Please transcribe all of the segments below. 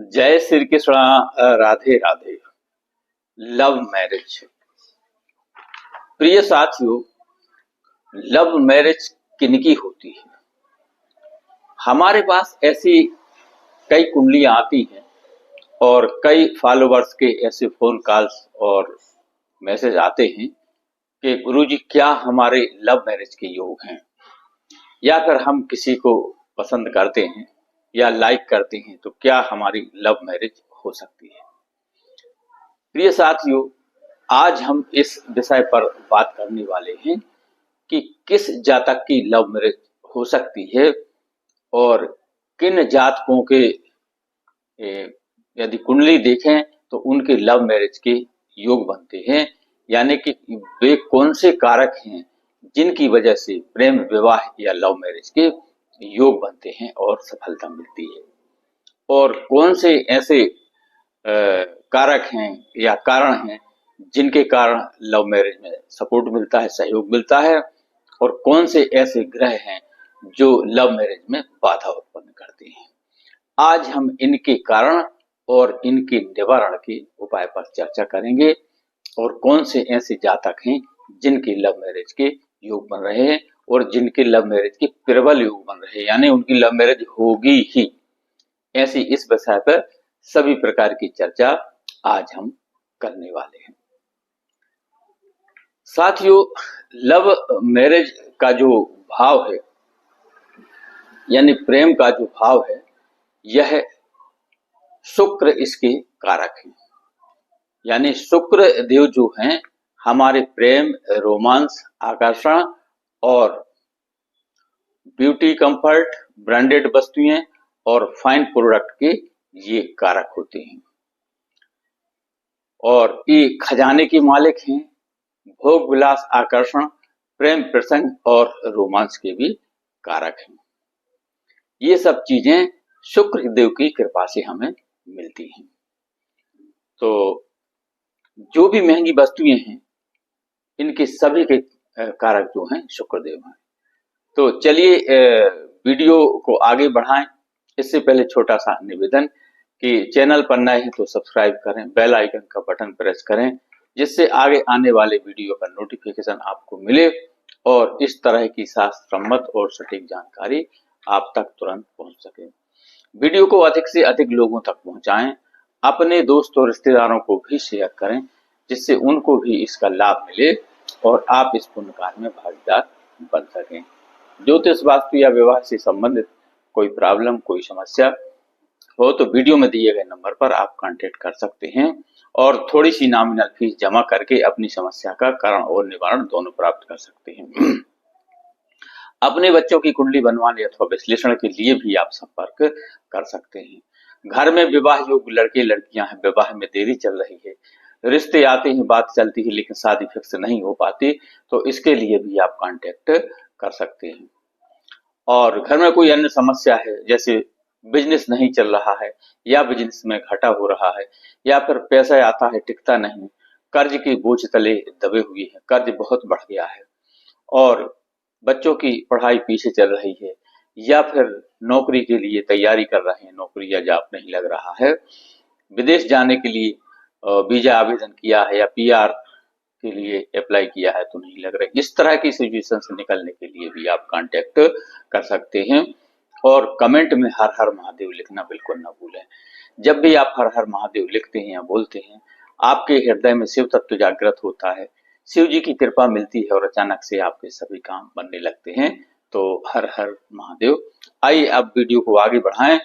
जय Shri Krishna. Radhe Radhe. Love marriage. प्रिय साथियों, लव मैरिज किनकी होती है? हमारे पास ऐसी कई कुंडलियां आती हैं और कई फॉलोवर्स के ऐसे फोन कॉल्स और मैसेज आते हैं कि गुरुजी क्या हमारे लव मैरिज के योग हैं, या फिर हम किसी को पसंद करते हैं या लाइक करते हैं तो क्या हमारी लव मैरिज हो सकती है? प्रिय साथियों, आज हम इस विषय पर बात करने वाले हैं कि किस जातक की लव मैरिज हो सकती है और किन जातकों के यदि कुंडली देखें तो उनके लव मैरिज के योग बनते हैं, यानी कि वे कौन से कारक हैं जिनकी वजह से प्रेम विवाह या लव मैरिज के योग बनते हैं और सफलता मिलती है, और कौन से ऐसे कारक हैं या कारण हैं जिनके कारण लव मैरिज में सपोर्ट मिलता है, सहयोग मिलता है, और कौन से ऐसे ग्रह हैं जो लव मैरिज में बाधा उत्पन्न करते हैं। आज हम इनके कारण और इनके निवारण के उपाय पर चर्चा करेंगे, और कौन से ऐसे जातक हैं जिनके लव मैरिज के योग बन रहे हैं और जिनके लव मैरिज के प्रबल योग बन रहे हैं, यानी उनकी लव मैरिज होगी ही। ऐसी इस विषय पर सभी प्रकार की चर्चा आज हम करने वाले हैं। साथियों, लव मैरिज का जो भाव है, यानी प्रेम का जो भाव है, यह शुक्र इसके कारक हैं। यानी शुक्र देव जो हैं हमारे प्रेम, रोमांस, आकर्षण और ब्यूटी, कंफर्ट, ब्रांडेड वस्तुएं और फाइन प्रोडक्ट के ये कारक होते हैं, और ये खजाने के मालिक हैं। भोग विलास, आकर्षण, प्रेम प्रसंग और रोमांस के भी कारक हैं। ये सब चीजें शुक्र देव की कृपा से हमें मिलती हैं। तो जो भी महंगी वस्तुएं हैं, इनके सभी के कारक जो हैं शुक्रदेव हैं। तो चलिए वीडियो को आगे बढ़ाएं। इससे पहले छोटा सा निवेदन कि चैनल पर नए हैं तो सब्सक्राइब करें, बेल आइकन का बटन प्रेस करें, जिससे आगे आने वाले वीडियो का नोटिफिकेशन आपको मिले और इस तरह की शास्त्रसम्मत और सटीक जानकारी आप तक तुरंत पहुंच सके। वीडियो को अधिक से अधिक लोगों तक पहुंचाएं, अपने दोस्त और रिश्तेदारों को भी शेयर करें, जिससे उनको भी इसका लाभ मिले और आप इस पुण्य कार्य में भागीदार बन सकें। ज्योतिष, वास्तु या विवाह से संबंधित कोई प्रॉब्लम, कोई समस्या हो तो वीडियो में दिए गए नंबर पर आप कांटेक्ट कर सकते हैं और थोड़ी सी नॉमिनल फीस जमा करके अपनी समस्या का कारण और निवारण दोनों प्राप्त कर सकते हैं। अपने बच्चों की कुंडली बनवाने अथवा विश्लेषण के लिए भी आप संपर्क कर सकते हैं। घर में विवाह योग लड़के लड़कियां हैं, विवाह में देरी चल रही है, रिश्ते आते हैं, बात चलती है, लेकिन शादी फिक्स नहीं हो पाती, तो इसके लिए भी आप कांटेक्ट कर सकते हैं। और घर में कोई अन्य समस्या है, जैसे बिजनेस नहीं चल रहा है या बिजनेस में घाटा हो रहा है, या फिर पैसा आता है टिकता नहीं, कर्ज के बोझ तले दबे हुए हैं, कर्ज बहुत बढ़ गया है, और बच्चों की पढ़ाई पीछे चल रही है, या फिर नौकरी के लिए तैयारी कर रहे हैं, नौकरी या जॉब नहीं लग रहा है, विदेश जाने के लिए वीजा आवेदन किया है या पीआर के लिए अप्लाई किया है तो नहीं लग रहा। इस तरह की सिचुएशन से निकलने के लिए भी आप कांटेक्ट कर सकते हैं। और कमेंट में हर हर महादेव लिखना बिल्कुल ना भूलें। जब भी आप हर हर महादेव लिखते हैं या बोलते हैं, आपके हृदय में शिव तत्व जागृत होता है, शिव जी की कृपा मिलती है और अचानक से आपके सभी काम बनने लगते हैं। तो हर हर महादेव। आइए अब वीडियो को आगे बढ़ाएं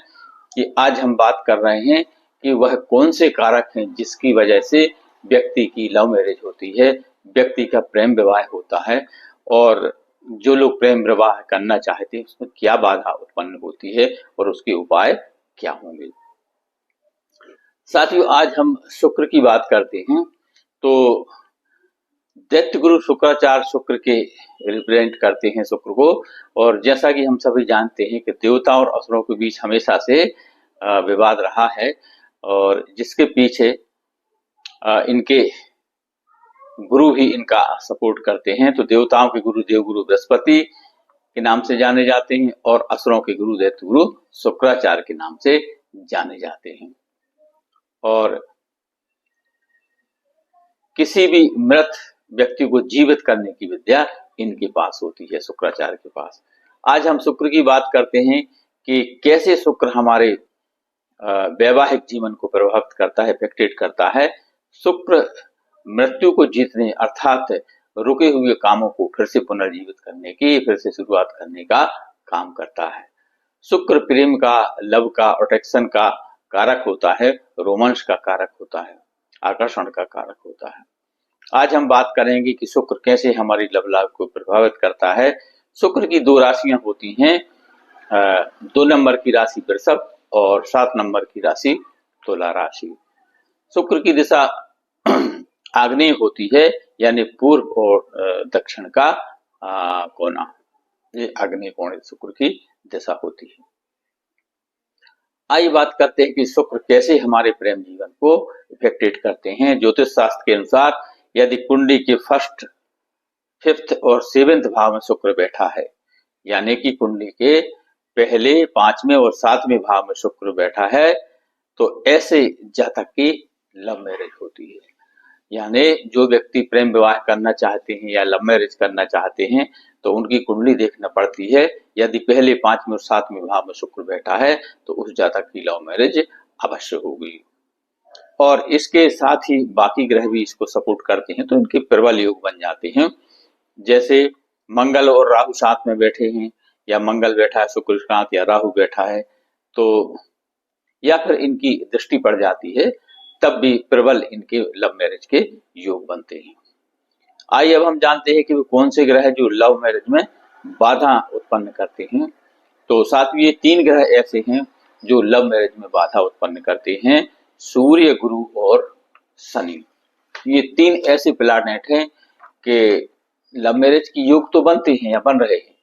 कि आज हम बात कर रहे हैं कि वह कौन से कारक हैं जिसकी वजह से व्यक्ति की लव मैरिज होती है, व्यक्ति का प्रेम विवाह होता है, और जो लोग प्रेम विवाह करना चाहते हैं उसमें क्या बाधा उत्पन्न होती है और उसके उपाय क्या होंगे। साथियों, आज हम शुक्र की बात करते हैं। तो दैत्य गुरु शुक्राचार्य शुक्र के रिप्रेजेंट करते हैं शुक्र को, और जैसा कि हम सभी जानते हैं कि देवता और असुरों के बीच हमेशा से विवाद रहा है, और जिसके पीछे इनके गुरु भी इनका सपोर्ट करते हैं। तो देवताओं के गुरु देवगुरु बृहस्पति के नाम से जाने जाते हैं और असुरों के गुरु दैत्य गुरु शुक्राचार्य के नाम से जाने जाते हैं। और किसी भी मृत व्यक्ति को जीवित करने की विद्या इनके पास होती है, शुक्राचार्य के पास। आज हम शुक्र की बात करते हैं कि कैसे शुक्र हमारे वैवाहिक जीवन को प्रभावित करता है, इफेक्टेड करता है। शुक्र मृत्यु को जीतने अर्थात रुके हुए कामों को फिर से पुनर्जीवित करने की, फिर से शुरुआत करने का काम करता है। शुक्र प्रेम का, लव का, अट्रैक्शन का कारक होता है, रोमांस का कारक होता है, आकर्षण का कारक होता है। आज हम बात करेंगे कि शुक्र कैसे हमारी लव लाइफ को प्रभावित करता है। शुक्र की 2 राशियां होती हैं, 2 नंबर की राशि वृषभ और 7 नंबर की राशि तुला राशि। शुक्र की दिशा आग्नेय होती है, यानी पूर्व और दक्षिण का कोना, ये आग्नेय कोण शुक्र की दिशा होती है। आइए बात करते हैं कि शुक्र कैसे हमारे प्रेम जीवन को इफेक्टेड करते हैं। ज्योतिष शास्त्र के अनुसार यदि कुंडली के 1st, 5th और 7th भाव में शुक्र बैठा है, यानी कि कुंडली के पहले, 5वें और 7वें भाव में शुक्र बैठा है, तो ऐसे जातक की लव मैरिज होती है। यानी जो व्यक्ति प्रेम विवाह करना चाहते हैं या लव मैरिज करना चाहते हैं तो उनकी कुंडली देखना पड़ती है। यदि पहले 5वें और 7वें भाव में शुक्र बैठा है तो उस जातक की लव मैरिज अवश्य होगी। और इसके साथ ही बाकी ग्रह भी इसको सपोर्ट करते हैं, तो इनके प्रबल योग बन जाते हैं। जैसे मंगल और राहु साथ में बैठे हैं, या मंगल बैठा है शुक्र के साथ, या राहु बैठा है, तो या फिर इनकी दृष्टि पड़ जाती है, तब भी प्रबल इनके लव मैरिज के योग बनते हैं। आइए अब हम जानते हैं कि वो कौन से ग्रह जो लव मैरिज में बाधा उत्पन्न करते हैं। तो साथ ये 3 ग्रह ऐसे हैं जो लव मैरिज में बाधा उत्पन्न करते हैं, सूर्य, गुरु और शनि। ये 3 ऐसे प्लैनेट हैं कि लव मैरिज की योग तो बनते हैं या बन रहे हैं,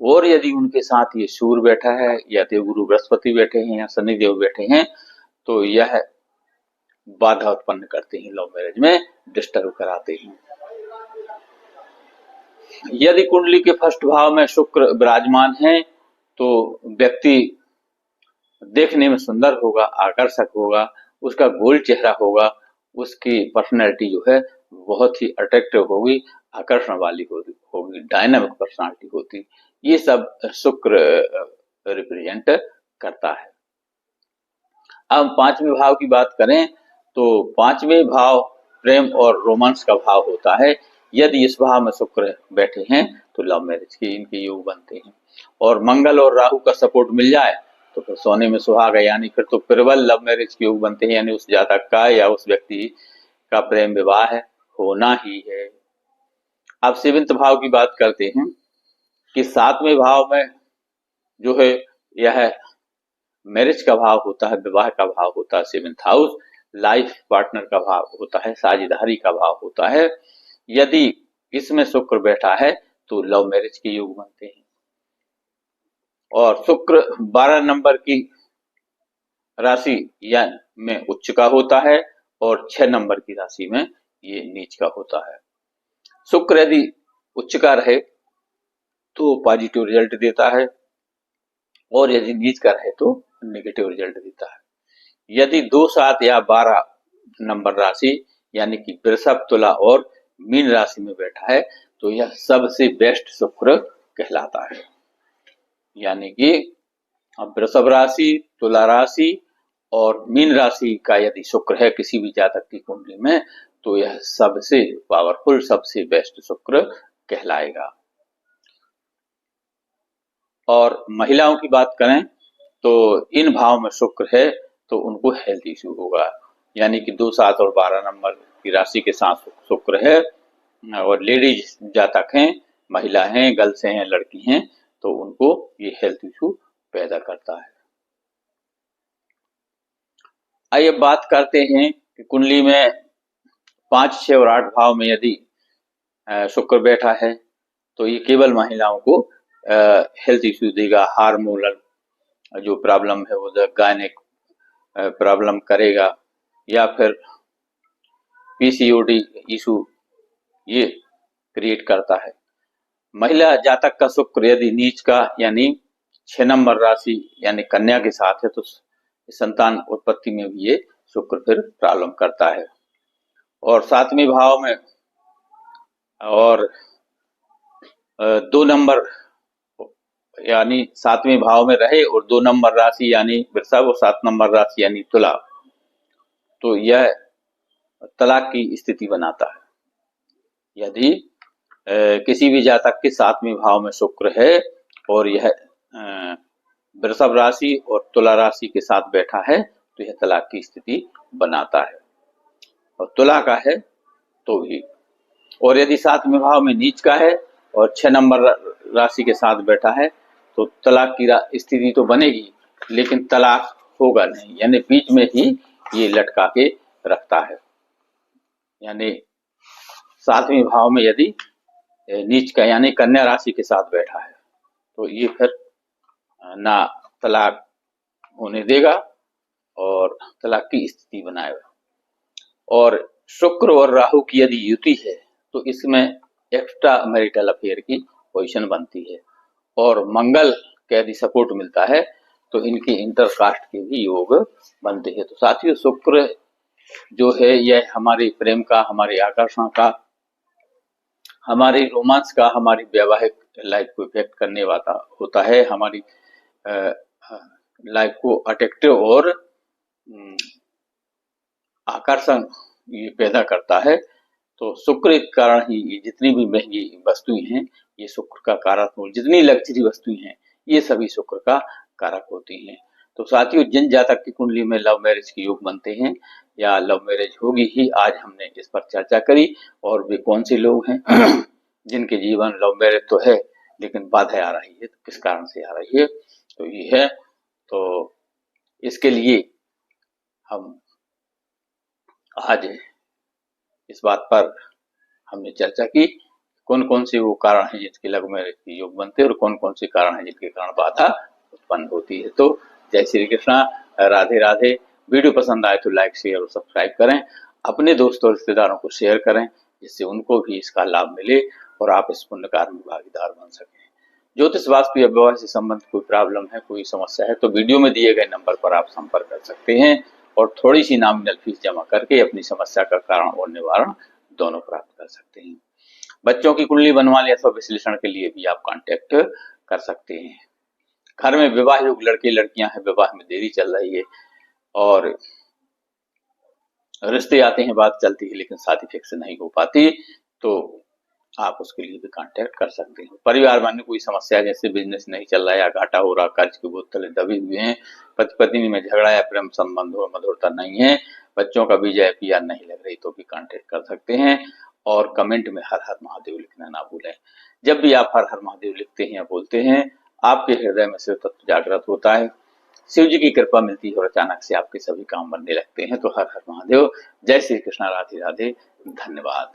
और यदि उनके साथ ये सूर्य बैठा है, या देवगुरु बृहस्पति बैठे हैं, या शनिदेव बैठे हैं, तो यह बाधा उत्पन्न करते हैं, लव मैरिज में डिस्टर्ब कराते हैं। यदि कुंडली के 1st भाव में शुक्र विराजमान है तो व्यक्ति देखने में सुंदर होगा, आकर्षक होगा, उसका गोल चेहरा होगा, उसकी पर्सनैलिटी जो है बहुत ही अट्रैक्टिव होगी, आकर्षण वाली होगी, डायनामिक पर्सनैलिटी होती। ये सब शुक्र रिप्रेजेंट करता है। अब 5वें भाव की बात करें तो 5वें भाव प्रेम और रोमांस का भाव होता है। यदि इस भाव में शुक्र बैठे हैं तो लव मैरिज के इनके योग बनते हैं। और मंगल और राहु का सपोर्ट मिल जाए तो फिर सोने में सुहागा, यानी फिर तो प्रबल लव मैरिज के योग बनते हैं, यानी उस जातक का या उस व्यक्ति का प्रेम विवाह है होना ही है। अब 7वें भाव की बात करते हैं कि 7वें भाव में जो है यह मैरिज का भाव होता है, विवाह का भाव होता है। 7th हाउस लाइफ पार्टनर का भाव होता है, साझेदारी का भाव होता है। यदि इसमें शुक्र बैठा है तो लव मैरिज के योग बनते हैं। और शुक्र 12 नंबर की राशि या में उच्च का होता है और 6 नंबर की राशि में ये नीच का होता है। शुक्र यदि उच्च का रहे तो पॉजिटिव रिजल्ट देता है, और यदि नीच का रहे तो नेगेटिव रिजल्ट देता है। यदि 2, 7 या 12 नंबर राशि यानी कि वृषभ, तुला और मीन राशि में बैठा है तो यह सबसे बेस्ट शुक्र कहलाता है। यानी कि वृषभ राशि, तुला राशि और मीन राशि का यदि शुक्र है किसी भी जातक की कुंडली में तो यह सबसे पावरफुल, सबसे बेस्ट शुक्र कहलाएगा। और महिलाओं की बात करें तो इन भाव में शुक्र है तो उनको हेल्थ इश्यू होगा। यानी कि 2, 7 और 12 नंबर की राशि के साथ शुक्र है और लेडीज जातक हैं, महिला हैं, गर्ल्स हैं, लड़की हैं, तो उनको ये हेल्थ इश्यू पैदा करता है। आइए बात करते हैं कि कुंडली में 5, 6 और 8 भाव में यदि शुक्र बैठा है तो ये केवल महिलाओं को हेल्थ इश्यू देगा। हार्मोनल जो प्रॉब्लम है वो गायनिक प्रॉब्लम करेगा, या फिर पीसीओडी इशू ये क्रिएट करता है। महिला जातक का शुक्र यदि नीच का यानी 6 नंबर राशि यानी कन्या के साथ है तो संतान उत्पत्ति में भी ये शुक्र फिर प्रॉब्लम करता है। और 7वें भाव में और 2 नंबर यानी 7वें भाव में रहे और 2 नंबर राशि यानी वृषभ और 7 नंबर राशि यानी तुला, तो यह तलाक की स्थिति बनाता है। यदि किसी भी जातक के 7वें भाव में शुक्र है और यह वृषभ राशि और तुला राशि के साथ बैठा है तो यह तलाक की स्थिति बनाता है। और तुला का है तो भी, और यदि 7वें भाव में नीच का है और 6 नंबर राशि के साथ बैठा है तो तलाक की स्थिति तो बनेगी लेकिन तलाक होगा नहीं, यानी बीच में ही ये लटका के रखता है। यानी 7वें भाव में यदि नीच का यानी कन्या राशि के साथ बैठा है तो ये फिर ना तलाक होने देगा और तलाक की स्थिति बनाएगा। और शुक्र और राहु की यदि युति है तो इसमें एक्स्ट्रा मैरिटल अफेयर की पोजीशन बनती है। और मंगल का यदि सपोर्ट मिलता है तो इनके इंटरकास्ट के भी योग बनते हैं। तो साथियों, शुक्र जो है यह हमारे प्रेम का, हमारे आकर्षण का, हमारे रोमांस का, हमारी वैवाहिक लाइफ को इफेक्ट करने वाला होता है, हमारी लाइफ को अट्रैक्टिव और आकर्षण ये पैदा करता है। तो शुक्र के कारण ही ये जितनी भी महंगी वस्तुएं हैं ये शुक्र का कारक हो, जितनी लग्जरी वस्तुएं हैं ये सभी शुक्र का कारक होती हैं। तो साथियों, जिन जातक की कुंडली में लव मैरिज के योग बनते हैं या लव मैरिज होगी ही, आज हमने इस पर चर्चा करी। और वे कौन से लोग हैं जिनके जीवन लव मैरिज तो है लेकिन बाधा आ रही है, तो किस कारण से आ रही है, तो ये है। तो इसके लिए हम आज इस बात पर हमने चर्चा की कौन कौन से वो कारण हैं जिनके लव मैरिज के योग बनते हैं और कौन कौन से कारण हैं जिनके कारण बाधा उत्पन्न होती है। तो जय श्री कृष्णा, राधे राधे। वीडियो पसंद आए तो लाइक, शेयर और सब्सक्राइब करें। अपने दोस्तों और रिश्तेदारों को शेयर करें जिससे उनको भी इसका लाभ मिले और आप इस पुण्य कार्य में भागीदार बन सकें। ज्योतिष, वास्तु या विवाह से संबंधित कोई प्रॉब्लम है, कोई समस्या है तो वीडियो में दिए गए नंबर पर आप संपर्क कर सकते हैं और थोड़ी सी नॉमिनल फीस जमा करके अपनी समस्या का कारण और निवारण दोनों प्राप्त कर सकते हैं। बच्चों की कुंडली बनवाने अथवा विश्लेषण के लिए भी आप कांटेक्ट कर सकते हैं। घर में विवाह योग लड़के लड़कियां हैं, विवाह में देरी चल रही है और रिश्ते आते हैं, बात चलती है लेकिन शादी फिक्स नहीं हो पाती, तो आप उसके लिए भी कांटेक्ट कर सकते हैं। परिवार में कोई समस्या जैसे बिजनेस नहीं चल रहा है या घाटा हो रहा, कर्ज के बोझ तले दबे हुए हैं, पति पत्नी में झगड़ा या प्रेम संबंध में मधुरता नहीं है, बच्चों का बीजा पीआर नहीं लग रही तो भी कांटेक्ट कर सकते हैं। और कमेंट में हर हर महादेव लिखना ना भूलें। जब भी आप हर हर महादेव लिखते हैं या बोलते हैं आपके हृदय में शिव तत्व जागृत होता है, शिव जी की कृपा मिलती है और अचानक से आपके सभी काम बनने लगते हैं। तो हर हर महादेव। जय श्री कृष्णा, राधे राधे, धन्यवाद।